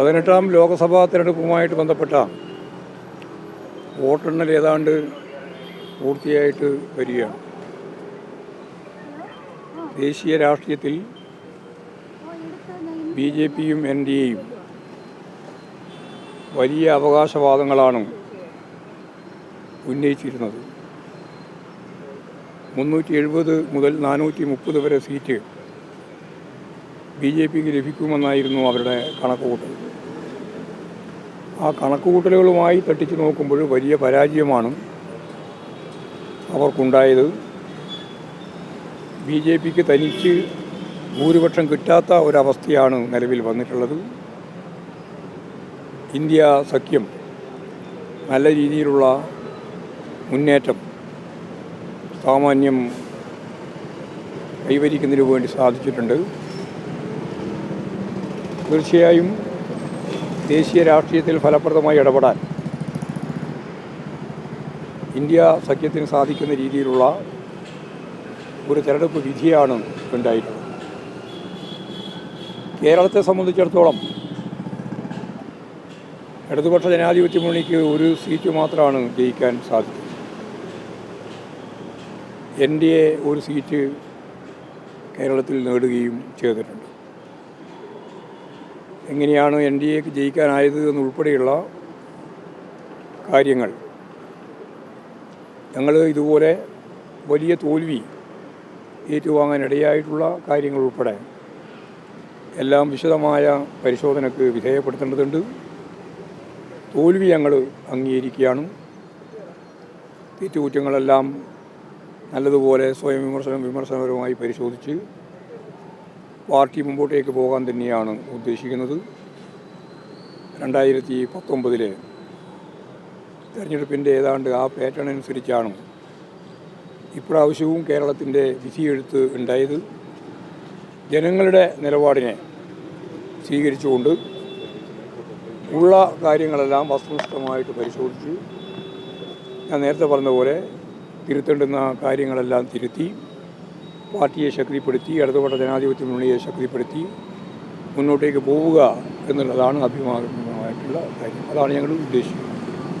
18ാം ലോക്സഭാ തിരഞ്ഞെടുപ്പുമായിട്ട് ബന്ധപ്പെട്ട വോട്ടെണ്ണൽ ഏതാണ്ട് പൂർത്തിയായിട്ട് വരികയാണ്. ദേശീയ രാഷ്ട്രീയത്തിൽ BJPയും NDAയും വലിയ അവകാശവാദങ്ങളാണ് ഉന്നയിച്ചിരുന്നത്. 370 മുതൽ 430 വരെ സീറ്റ് BJPക്ക് ലഭിക്കുമെന്നായിരുന്നു അവരുടെ കണക്കുകൂട്ടൽ. ആ കണക്കുകൂട്ടലുകളുമായി തട്ടിച്ചു നോക്കുമ്പോൾ വലിയ പരാജയമാണ് അവർക്കുണ്ടായത്. BJPക്ക് തനിച്ച് ഭൂരിപക്ഷം കിട്ടാത്ത ഒരവസ്ഥയാണ് നിലവിൽ വന്നിട്ടുള്ളത്. ഇന്ത്യ സഖ്യം നല്ല രീതിയിലുള്ള മുന്നേറ്റം സാമാന്യം കൈവരിക്കുന്നതിന് വേണ്ടി സാധിച്ചിട്ടുണ്ട്. തീർച്ചയായും ദേശീയ രാഷ്ട്രീയത്തിൽ ഫലപ്രദമായി ഇടപെടാൻ ഇന്ത്യ സഖ്യത്തിന് സാധിക്കുന്ന രീതിയിലുള്ള ഒരു തെരഞ്ഞെടുപ്പ് വിധിയാണ് ഉണ്ടായിട്ടുള്ളത്. കേരളത്തെ സംബന്ധിച്ചിടത്തോളം ഇടതുപക്ഷ ജനാധിപത്യ മുന്നണിക്ക് ഒരു സീറ്റ് മാത്രമാണ് ജയിക്കാൻ സാധിച്ചത്. NDA ഒരു സീറ്റ് കേരളത്തിൽ നേടുകയും ചെയ്തിട്ടുണ്ട്. എങ്ങനെയാണ് NDAക്ക് ജയിക്കാനായത് എന്നുൾപ്പെടെയുള്ള കാര്യങ്ങൾ ഞങ്ങൾ ഇതുപോലെ വലിയ തോൽവി ഏറ്റുവാങ്ങാനിടയായിട്ടുള്ള കാര്യങ്ങൾ ഉൾപ്പെടെ എല്ലാം വിശദമായ പരിശോധനയ്ക്ക് വിധേയപ്പെടുത്തേണ്ടതുണ്ട്. തോൽവി ഞങ്ങൾ അംഗീകരിക്കുകയാണ്. തെറ്റുകുറ്റങ്ങളെല്ലാം നല്ലതുപോലെ സ്വയം വിമർശനപരമായി പരിശോധിച്ച് പാർട്ടി മുമ്പോട്ടേക്ക് പോകാൻ തന്നെയാണ് ഉദ്ദേശിക്കുന്നത്. 2019 തെരഞ്ഞെടുപ്പിൻ്റെ ഏതാണ്ട് ആ പാറ്റേൺ അനുസരിച്ചാണ് ഇപ്രാവശ്യവും കേരളത്തിൻ്റെ വിധിയെഴുത്ത് ഉണ്ടായത്. ജനങ്ങളുടെ നിലപാടിനെ സ്വീകരിച്ചുകൊണ്ട് ഉള്ള കാര്യങ്ങളെല്ലാം വസ്തുനിഷ്ഠമായിട്ട് പരിശോധിച്ച് ഞാൻ നേരത്തെ പറഞ്ഞതുപോലെ തിരുത്തേണ്ടുന്ന കാര്യങ്ങളെല്ലാം തിരുത്തി പാർട്ടിയെ ശക്തിപ്പെടുത്തി ഇടതുപക്ഷ ജനാധിപത്യ മുന്നണിയെ ശക്തിപ്പെടുത്തി മുന്നോട്ടേക്ക് പോവുക എന്നുള്ളതാണ് അഭിമാനമായിട്ടുള്ള കാര്യം. അതാണ് ഞങ്ങൾ ഉദ്ദേശിക്കുന്നത്.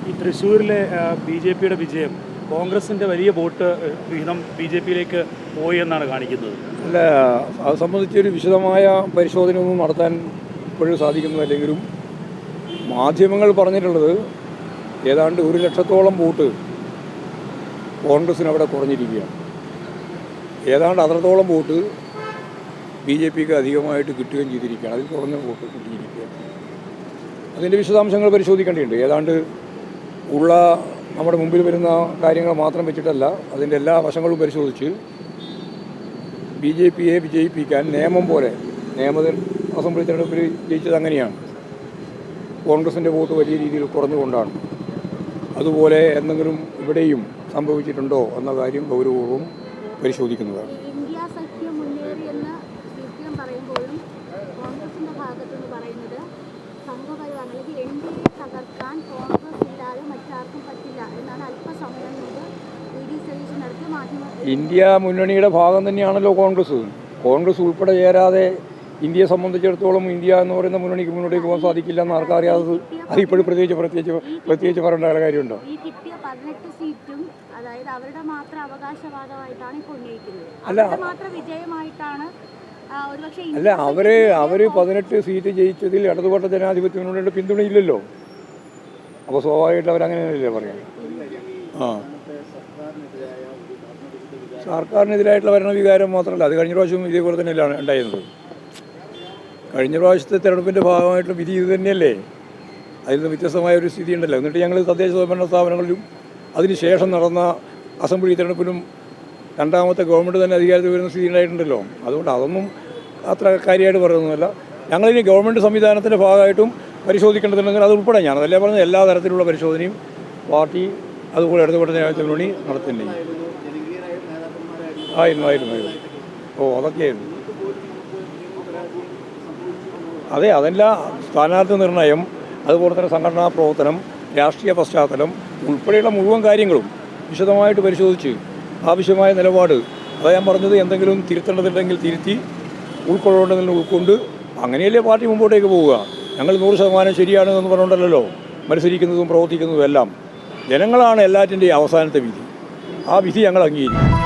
ഈ തൃശ്ശൂരിലെ BJPയുടെ വിജയം കോൺഗ്രസിൻ്റെ വലിയ വോട്ട് വിഹിതം BJPയിലേക്ക് പോയി എന്നാണ് കാണിക്കുന്നത്. അല്ല, അത് സംബന്ധിച്ചൊരു വിശദമായ പരിശോധനയൊന്നും നടത്താൻ ഇപ്പോഴും സാധിക്കുന്നതല്ലെങ്കിലും മാധ്യമങ്ങൾ പറഞ്ഞിട്ടുള്ളത് ഏതാണ്ട് 1 ലക്ഷത്തോളം വോട്ട് കോൺഗ്രസ്സിന് അവിടെ കുറഞ്ഞിരിക്കുകയാണ്. ഏതാണ്ട് അത്രത്തോളം വോട്ട് BJPക്ക് അധികമായിട്ട് കിട്ടുകയും ചെയ്തിരിക്കുകയാണ്. അതിൽ കുറഞ്ഞ വോട്ട് കിട്ടിയിരിക്കുകയാണ്. അതിൻ്റെ വിശദാംശങ്ങൾ പരിശോധിക്കേണ്ടതുണ്ട്. ഏതാണ്ട് ഉള്ള നമ്മുടെ മുമ്പിൽ വരുന്ന കാര്യങ്ങൾ മാത്രം വെച്ചിട്ടല്ല, അതിൻ്റെ എല്ലാ വശങ്ങളും പരിശോധിച്ച് BJPയെ വിജയിപ്പിക്കാൻ നിയമം പോലെ അസംബ്ലി തെരഞ്ഞെടുപ്പിൽ ജയിച്ചത് അങ്ങനെയാണ്. കോൺഗ്രസിൻ്റെ വോട്ട് വലിയ രീതിയിൽ കുറഞ്ഞുകൊണ്ടാണ്. അതുപോലെ എന്തെങ്കിലും ഇവിടെയും സംഭവിച്ചിട്ടുണ്ടോ എന്ന കാര്യം ഗൗരവപൂർവ്വം പരിശോധിക്കുന്നതാണ്. ഇന്ത്യ സഖ്യം മുന്നേറിയെന്ന് CPM പറയുമ്പോഴും കോൺഗ്രസിൻ്റെ ഭാഗത്തുനിന്ന് പറയുന്നത് സംഘപരിവാറിലേക്ക് NDA തകർക്കാൻ കോൺഗ്രസ് ഇല്ലാതെ മറ്റാർക്കും പറ്റില്ല എന്നാണ് അല്പസമയം മുമ്പ് VD സതീശൻ നടത്തിയ മാധ്യമ. ഇന്ത്യ മുന്നണിയുടെ ഭാഗം തന്നെയാണല്ലോ കോൺഗ്രസ് ഉൾപ്പെടെ ചേരാതെ ഇന്ത്യയെ സംബന്ധിച്ചിടത്തോളം ഇന്ത്യ എന്ന് പറയുന്ന മുന്നണിക്ക് മുന്നോട്ടേക്ക് പോകാൻ സാധിക്കില്ല എന്ന് ആർക്കറിയാതെ അതിപ്പോഴും പ്രത്യേകിച്ച് പറയേണ്ട കാര്യമുണ്ടോ? ഈ കിട്ടിയ 18 സീറ്റും അതായത് അവരുടെ മാത്രം അവകാശവാദമായിട്ടാണ് ഇപ്പോൾ ഉന്നയിക്കുന്നത്. അല്ല, മാത്രം വിജയമായിട്ടാണ് ഒരുപക്ഷെ. അല്ല, അവർ 18 സീറ്റ് ജയിച്ചതിൽ ഇടതുപക്ഷ ജനാധിപത്യ മുന്നണിയുടെ പിന്തുണയില്ലല്ലോ. അപ്പോൾ സ്വാഭാവികമായിട്ട് അവരങ്ങനെയല്ലേ പറയാം. സർക്കാരിനെതിരായിട്ടുള്ള ഭരണവികാരം മാത്രമല്ല, അത് കഴിഞ്ഞ പ്രാവശ്യം ഇതേപോലെ തന്നെയല്ലാണ് ഉണ്ടായിരുന്നത്. കഴിഞ്ഞ പ്രാവശ്യത്തെ തെരഞ്ഞെടുപ്പിൻ്റെ ഭാഗമായിട്ടുള്ള വിധി ഇത് തന്നെയല്ലേ. അതിൽ നിന്ന് വ്യത്യസ്തമായ ഒരു സ്ഥിതി ഉണ്ടല്ലോ. എന്നിട്ട് ഞങ്ങൾ തദ്ദേശ സ്വയംഭരണ സ്ഥാപനങ്ങളിലും അതിനുശേഷം നടന്ന അസംബ്ലി തെരഞ്ഞെടുപ്പിലും രണ്ടാമത്തെ ഗവൺമെൻറ് തന്നെ അധികാരത്തിൽ വരുന്ന സ്ഥിതി ഉണ്ടായിട്ടുണ്ടല്ലോ. അതുകൊണ്ട് അതൊന്നും അത്ര കാര്യമായിട്ട് പറയുന്നതല്ല. ഞങ്ങളിനി ഗവൺമെൻറ് സംവിധാനത്തിൻ്റെ ഭാഗമായിട്ടും പരിശോധിക്കേണ്ടതുണ്ടെങ്കിൽ അത് ഉൾപ്പെടെ ഞാൻ അതല്ലേ പറഞ്ഞത് എല്ലാ തരത്തിലുള്ള പരിശോധനയും പാർട്ടി അതുപോലെ ഇടതുപക്ഷ ജനാധിപത്യ മുന്നണി നടത്തുന്നുണ്ട്. ആയിരുന്നു. അതൊക്കെയായിരുന്നു. അതെ, അതെല്ലാം സ്ഥാനാർത്ഥി നിർണയം, അതുപോലെ തന്നെ സംഘടനാ പ്രവർത്തനം, രാഷ്ട്രീയ പശ്ചാത്തലം ഉൾപ്പെടെയുള്ള മുഴുവൻ കാര്യങ്ങളും വിശദമായിട്ട് പരിശോധിച്ച് ആവശ്യമായ നിലപാട്, അതാ ഞാൻ പറഞ്ഞത്, എന്തെങ്കിലും തിരുത്തേണ്ടതുണ്ടെങ്കിൽ തിരുത്തി, ഉൾക്കൊള്ളേണ്ടതിൽ ഉൾക്കൊണ്ട് അങ്ങനെയല്ലേ പാർട്ടി മുമ്പോട്ടേക്ക് പോവുക. ഞങ്ങൾ 100% ശരിയാണ് എന്ന് പറഞ്ഞുകൊണ്ടല്ലോ മത്സരിക്കുന്നതും പ്രവർത്തിക്കുന്നതും എല്ലാം. ജനങ്ങളാണ് എല്ലാറ്റിൻ്റെയും അവസാനത്തെ വിധി. ആ വിധി ഞങ്ങൾ അംഗീകരിക്കും.